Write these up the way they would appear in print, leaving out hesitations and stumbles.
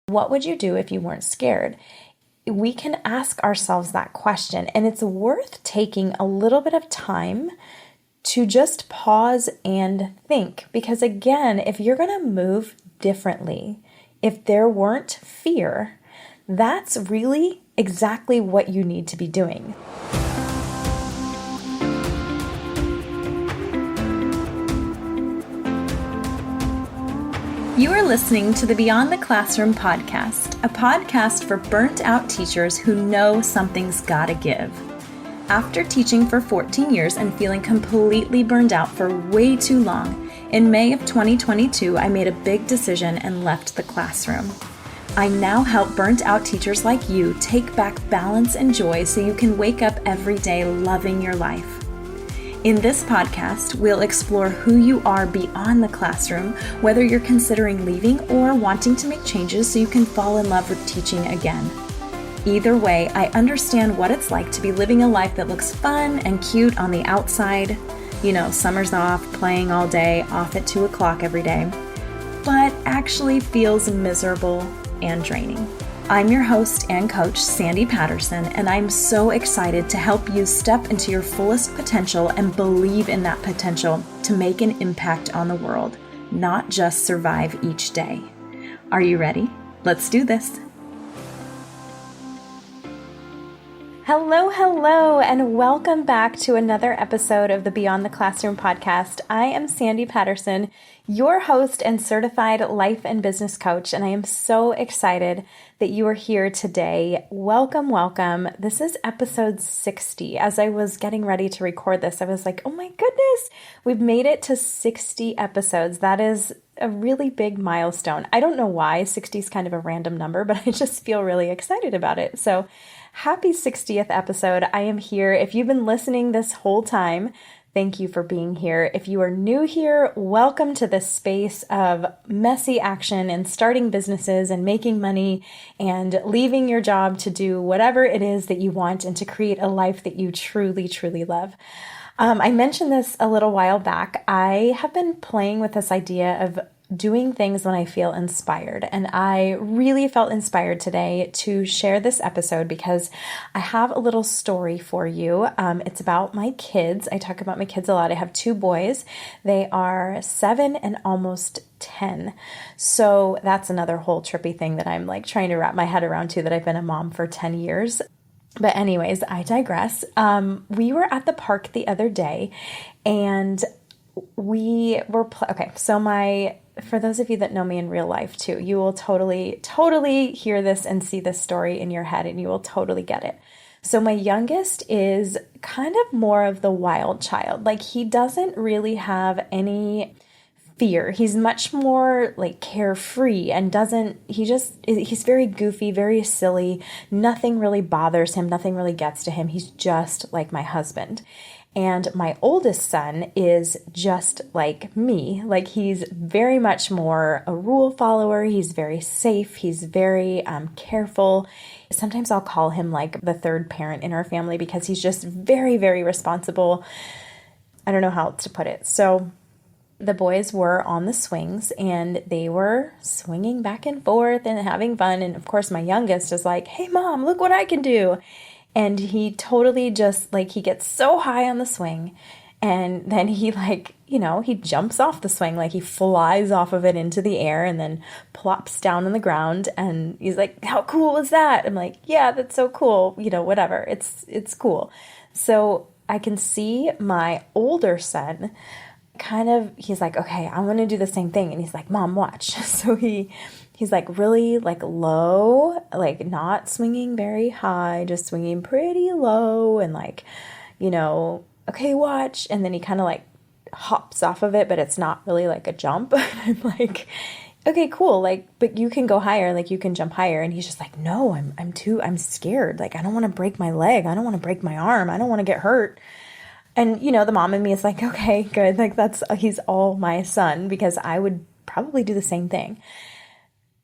What would you do if you weren't scared? We can ask ourselves that question, and it's worth taking a little bit of time to just pause and think. Because again, if you're going to move differently, if there weren't fear, that's really exactly what you need to be doing. You are listening to the Beyond the Classroom podcast, a podcast for burnt out teachers who know something's gotta give. After teaching for 14 years and feeling completely burned out for way too long, in May of 2022, I made a big decision and left the classroom. I now help burnt out teachers like you take back balance and joy so you can wake up every day loving your life. In this podcast, we'll explore who you are beyond the classroom, whether you're considering leaving or wanting to make changes so you can fall in love with teaching again. Either way, I understand what it's like to be living a life that looks fun and cute on the outside. You know, summer's off, playing all day, off at 2 o'clock every day, but actually feels miserable and draining. I'm your host and coach, Sandy Patterson, and I'm so excited to help you step into your fullest potential and believe in that potential to make an impact on the world, not just survive each day. Are you ready? Let's do this. Hello, and welcome back to another episode of the Beyond the Classroom podcast. I am Sandy Patterson, your host and certified life and business coach, and I am so excited that you are here today. Welcome. This is episode 60. As I was getting ready to record this, I was like, oh my goodness, we've made it to 60 episodes. That is a really big milestone. I don't know why 60 is kind of a random number, but I just feel really excited about it. So happy 60th episode. I am here. If you've been listening this whole time, thank you for being here. If you are new here, welcome to this space of messy action and starting businesses and making money and leaving your job to do whatever it is that you want and to create a life that you truly love. I mentioned this a little while back. I have been playing with this idea of doing things when I feel inspired. And I really felt inspired today to share this episode because I have a little story for you. It's about my kids. I talk about my kids a lot. I have 2 boys. They are 7 and almost 10. So that's another whole trippy thing that I'm like trying to wrap my head around too, that I've been a mom for 10 years. But anyways, I digress. We were at the park the other day and we were, for those of you that know me in real life too, you will totally hear this and see this story in your head and you will totally get it. So my youngest is kind of more of the wild child. Like he doesn't really have any fear. He's much more like carefree and he's very goofy, very silly. Nothing really bothers him. Nothing really gets to him. He's just like my husband. And my oldest son is just like me. Like he's very much more a rule follower. He's very safe. He's very careful. Sometimes I'll call him like the third parent in our family because he's just very responsible. I don't know how else to put it. So the boys were on the swings and they were swinging back and forth and having fun. And of course, my youngest is like, hey, Mom, look what I can do. And he totally just like, he gets so high on the swing and then he he jumps off the swing, like he flies off of it into the air and then plops down on the ground. And he's like, how cool was that? I'm like, yeah, that's so cool. Whatever. It's cool. So I can see my older son he's like, okay, I want to do the same thing. And he's like, Mom, watch. So he's like really like low, like not swinging very high, just swinging pretty low and like, okay, watch. And then he kind of like hops off of it, but it's not really like a jump. I'm like, okay, cool. Like, but you can go higher, like you can jump higher. And he's just like, no, I'm scared. Like, I don't want to break my leg. I don't want to break my arm. I don't want to get hurt. And, the mom in me is like, okay, good. Like he's all my son because I would probably do the same thing.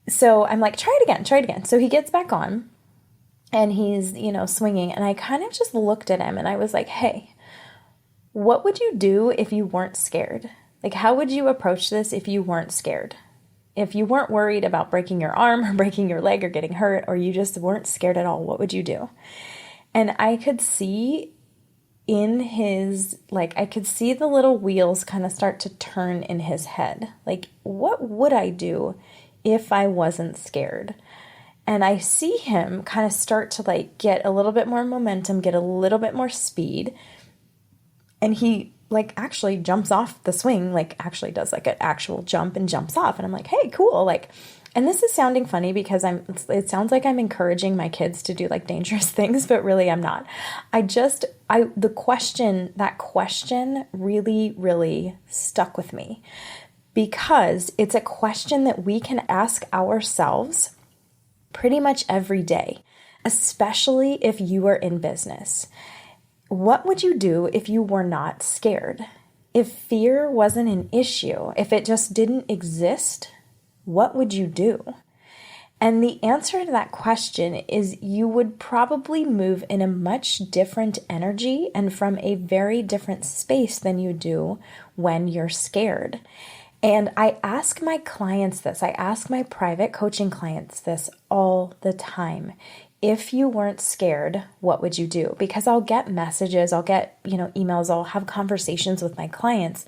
So I'm like, try it again. So he gets back on and he's, swinging. And I kind of just looked at him and I was like, hey, what would you do if you weren't scared? Like, how would you approach this if you weren't scared? if you weren't worried about breaking your arm or breaking your leg or getting hurt, or you just weren't scared at all, what would you do? And I could see in his, I could see the little wheels kind of start to turn in his head. Like, what would I do if I wasn't scared? And I see him kind of start to get a little bit more momentum, get a little bit more speed. And he actually jumps off the swing, actually does an actual jump and jumps off. And I'm like, hey, cool. And this is sounding funny because it sounds like I'm encouraging my kids to do dangerous things, but really I'm not. That question really, really stuck with me because it's a question that we can ask ourselves pretty much every day, especially if you are in business. What would you do if you were not scared? If fear wasn't an issue, if it just didn't exist, what would you do? And the answer to that question is you would probably move in a much different energy and from a very different space than you do when you're scared. And I ask my clients this, I ask my private coaching clients this all the time. If you weren't scared, what would you do? Because I'll get messages, I'll get, emails, I'll have conversations with my clients.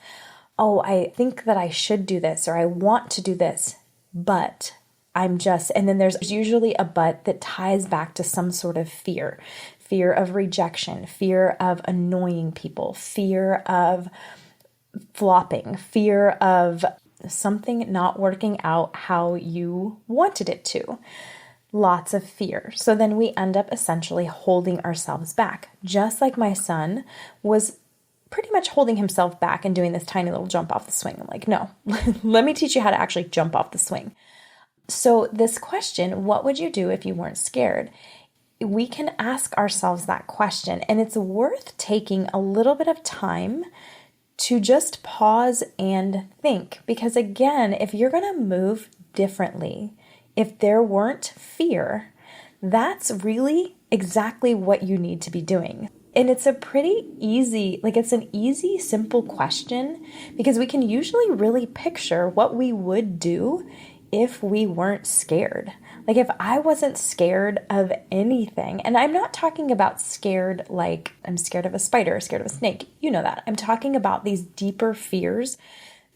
Oh, I think that I should do this, or I want to do this, but and then there's usually a but that ties back to some sort of fear of rejection, fear of annoying people, fear of flopping, fear of something not working out how you wanted it to. Lots of fear. So then we end up essentially holding ourselves back. Just like my son was pretty much holding himself back and doing this tiny little jump off the swing. I'm like, no, let me teach you how to actually jump off the swing. So this question, what would you do if you weren't scared? We can ask ourselves that question, and it's worth taking a little bit of time to just pause and think. Because again, if you're going to move differently, if there weren't fear, that's really exactly what you need to be doing. And it's a pretty easy, it's an easy, simple question because we can usually really picture what we would do if we weren't scared. If I wasn't scared of anything, and I'm not talking about scared like I'm scared of a spider, scared of a snake, you know that. I'm talking about these deeper fears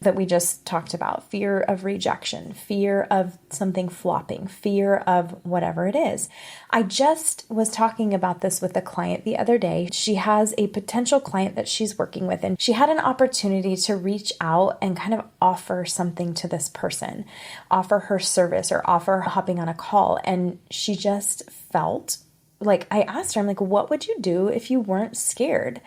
that we just talked about. Fear of rejection, fear of something flopping, fear of whatever it is. I just was talking about this with a client the other day. She has a potential client that she's working with, and she had an opportunity to reach out and kind of offer something to this person, offer her service or offer hopping on a call. And she just felt I asked her, I'm like, what would you do if you weren't scared?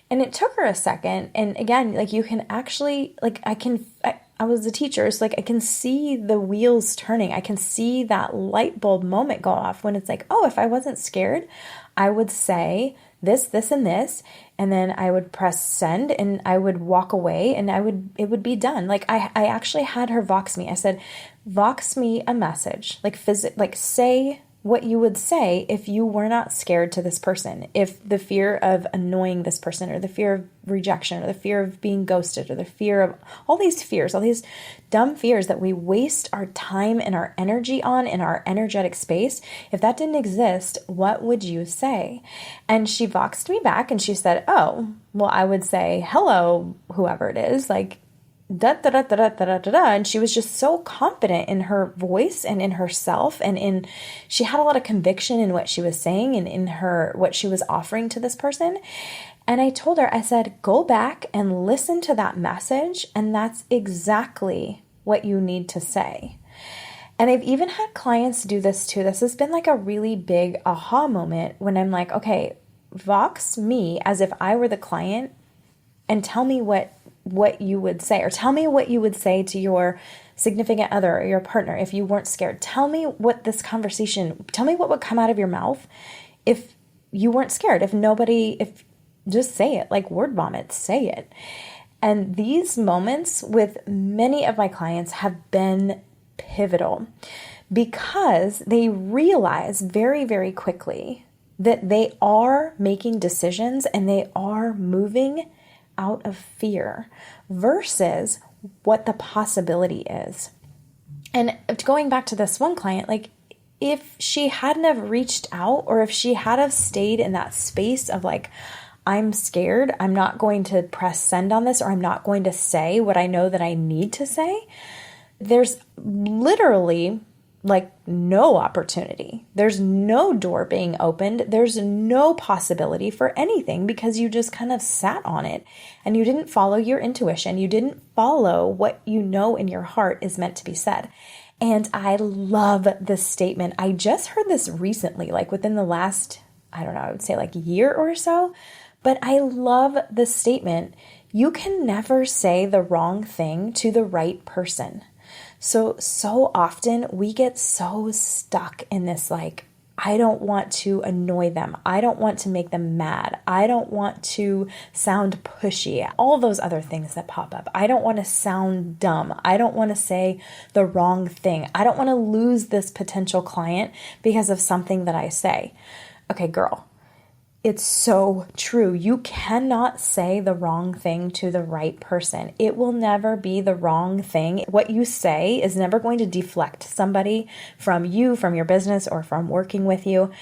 And it took her a second. And again, you can actually, I was a teacher, so I can see the wheels turning. I can see that light bulb moment go off when it's oh, if I wasn't scared, I would say this, this, and this. And then I would press send and I would walk away and it would be done. I actually had her vox me. I said, vox me a message, say what you would say if you were not scared to this person, if the fear of annoying this person or the fear of rejection or the fear of being ghosted or the fear of all these fears, all these dumb fears that we waste our time and our energy on in our energetic space, if that didn't exist, what would you say? And she voxed me back and she said, oh, well, I would say, hello, whoever it is, da da da da da da da da, and she was just so confident in her voice and in herself, and she had a lot of conviction in what she was saying and in what she was offering to this person. And I told her, I said, go back and listen to that message, and that's exactly what you need to say. And I've even had clients do this too. This has been a really big aha moment when I'm like, okay, vox me as if I were the client and tell me what you would say, or tell me what you would say to your significant other or your partner if you weren't scared. Tell me what would come out of your mouth if you weren't scared, just say it, word vomit, say it. And these moments with many of my clients have been pivotal because they realize very, very quickly that they are making decisions and they are moving out of fear versus what the possibility is. And going back to this one client, like if she hadn't have reached out, or if she had have stayed in that space of like, I'm scared, I'm not going to press send on this, or I'm not going to say what I know that I need to say, there's literally like no opportunity. There's no door being opened. There's no possibility for anything because you just kind of sat on it and you didn't follow your intuition. You didn't follow what you know in your heart is meant to be said. And I love this statement. I just heard this recently, like within the last, I don't know, I would say like year or so, but I love this statement. You can never say the wrong thing to the right person. So often we get so stuck in this, like, I don't want to annoy them. I don't want to make them mad. I don't want to sound pushy. All those other things that pop up. I don't want to sound dumb. I don't want to say the wrong thing. I don't want to lose this potential client because of something that I say. Okay, girl. It's so true. You cannot say the wrong thing to the right person. It will never be the wrong thing. What you say is never going to deflect somebody from you, from your business, or from working with you,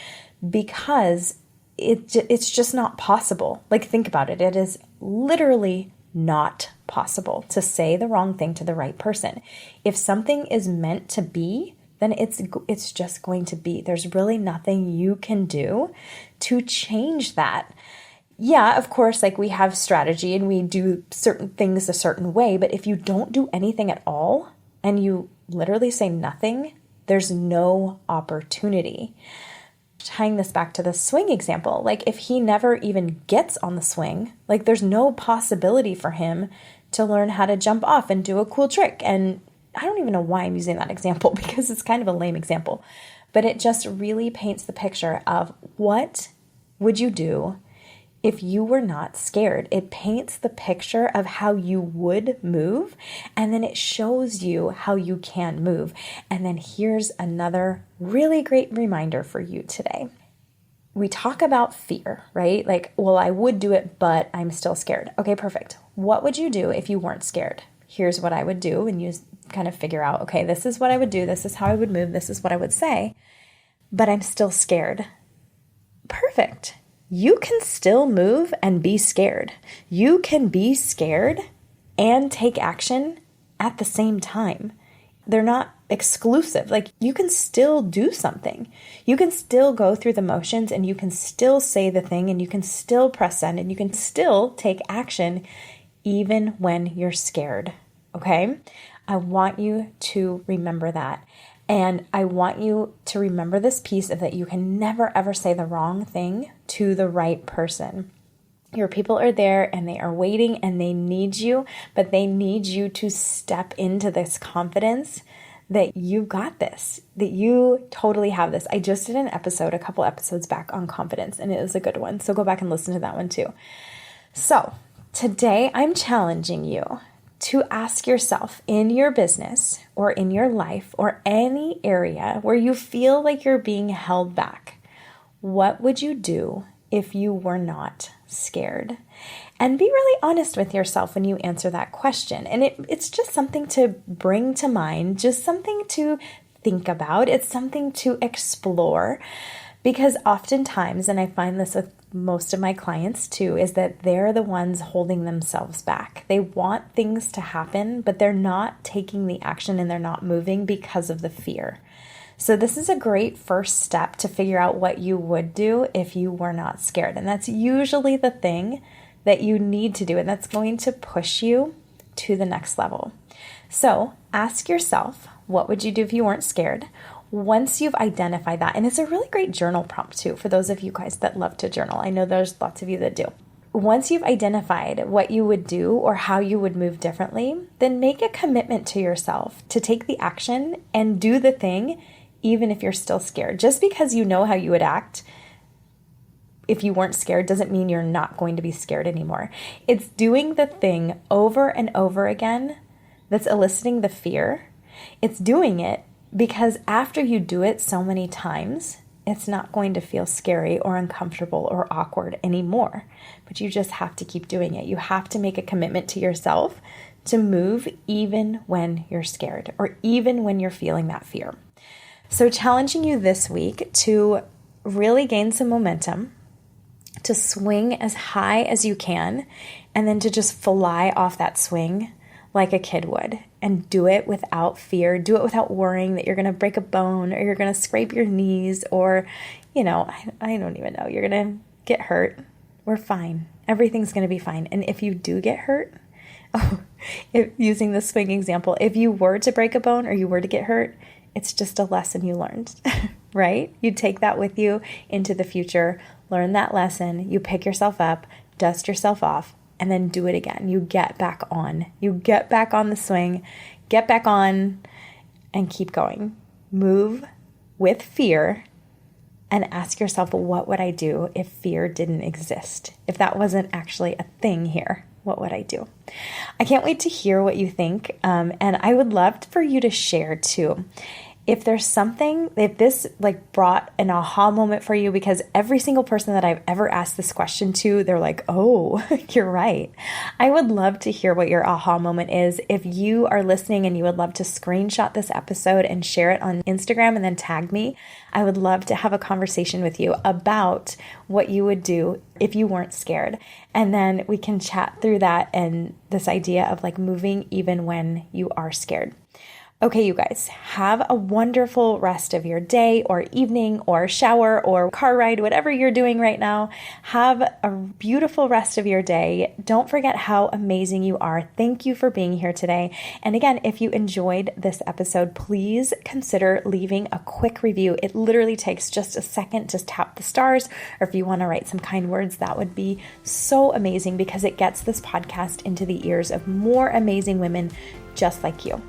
because it's just not possible. Like, think about it. It is literally not possible to say the wrong thing to the right person. If something is meant to be, then it's just going to be. There's really nothing you can do to change that. Yeah, of course, like we have strategy and we do certain things a certain way, but if you don't do anything at all and you literally say nothing, there's no opportunity. Tying this back to the swing example, like if he never even gets on the swing, like there's no possibility for him to learn how to jump off and do a cool trick. And I don't even know why I'm using that example because it's kind of a lame example, but it just really paints the picture of what would you do if you were not scared. It paints the picture of how you would move, and then it shows you how you can move. And then here's another really great reminder for you today. We talk about fear, right? Like, well, I would do it, but I'm still scared. Okay, perfect. What would you do if you weren't scared? Here's what I would do, and you kind of figure out, okay, this is what I would do, this is how I would move, this is what I would say, but I'm still scared. Perfect. You can still move and be scared. You can be scared and take action at the same time. They're not exclusive. Like, you can still do something. You can still go through the motions, and you can still say the thing, and you can still press send, and you can still take action even when you're scared. Okay? I want you to remember that. And I want you to remember this piece of that you can never ever say the wrong thing to the right person. Your people are there and they are waiting and they need you, but they need you to step into this confidence that you got this, that you totally have this. I just did an episode a couple episodes back on confidence, and it was a good one. So go back and listen to that one too. So today I'm challenging you to ask yourself, in your business or in your life or any area where you feel like you're being held back, what would you do if you were not scared? And be really honest with yourself when you answer that question. And it's just something to bring to mind, just something to think about. It's something to explore, because oftentimes, and I find this with most of my clients too, is that they're the ones holding themselves back. They want things to happen, but they're not taking the action and they're not moving because of the fear. So this is a great first step to figure out what you would do if you were not scared. And that's usually the thing that you need to do, and that's going to push you to the next level. So ask yourself, what would you do if you weren't scared? Once you've identified that, and it's a really great journal prompt too, for those of you guys that love to journal. I know there's lots of you that do. Once you've identified what you would do or how you would move differently, then make a commitment to yourself to take the action and do the thing, even if you're still scared. Just because you know how you would act if you weren't scared doesn't mean you're not going to be scared anymore. It's doing the thing over and over again that's eliciting the fear. It's doing it because after you do it so many times, it's not going to feel scary or uncomfortable or awkward anymore. But you just have to keep doing it. You have to make a commitment to yourself to move even when you're scared or even when you're feeling that fear. So challenging you this week to really gain some momentum, to swing as high as you can, and then to just fly off that swing like a kid would, and do it without fear. Do it without worrying that you're going to break a bone or you're going to scrape your knees or, I don't even know, you're going to get hurt. We're fine. Everything's going to be fine. And if you do get hurt, using the swing example, if you were to break a bone or you were to get hurt, it's just a lesson you learned, right? You take that with you into the future, learn that lesson, you pick yourself up, dust yourself off, and then do it again. You get back on. You get back on the swing, get back on, and keep going. Move with fear and ask yourself, what would I do if fear didn't exist? If that wasn't actually a thing here, what would I do? I can't wait to hear what you think, and I would love for you to share too. If there's something, if this brought an aha moment for you, because every single person that I've ever asked this question to, they're like, oh, you're right. I would love to hear what your aha moment is. If you are listening and you would love to screenshot this episode and share it on Instagram and then tag me, I would love to have a conversation with you about what you would do if you weren't scared. And then we can chat through that and this idea of moving even when you are scared. Okay, you guys, have a wonderful rest of your day or evening or shower or car ride, whatever you're doing right now. Have a beautiful rest of your day. Don't forget how amazing you are. Thank you for being here today. And again, if you enjoyed this episode, please consider leaving a quick review. It literally takes just a second. Just tap the stars, or if you want to write some kind words, that would be so amazing because it gets this podcast into the ears of more amazing women just like you.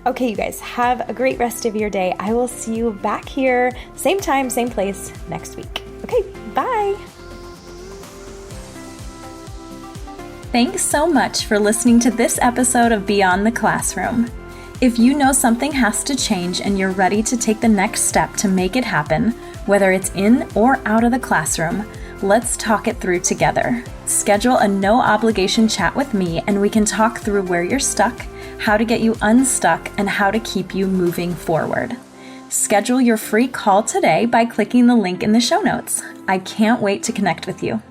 Okay, you guys, have a great rest of your day. I will see you back here, same time, same place next week. Okay, bye. Thanks so much for listening to this episode of Beyond the Classroom. If you know something has to change and you're ready to take the next step to make it happen, whether it's in or out of the classroom, let's talk it through together. Schedule a no-obligation chat with me and we can talk through where you're stuck, how to get you unstuck, and how to keep you moving forward. Schedule your free call today by clicking the link in the show notes. I can't wait to connect with you.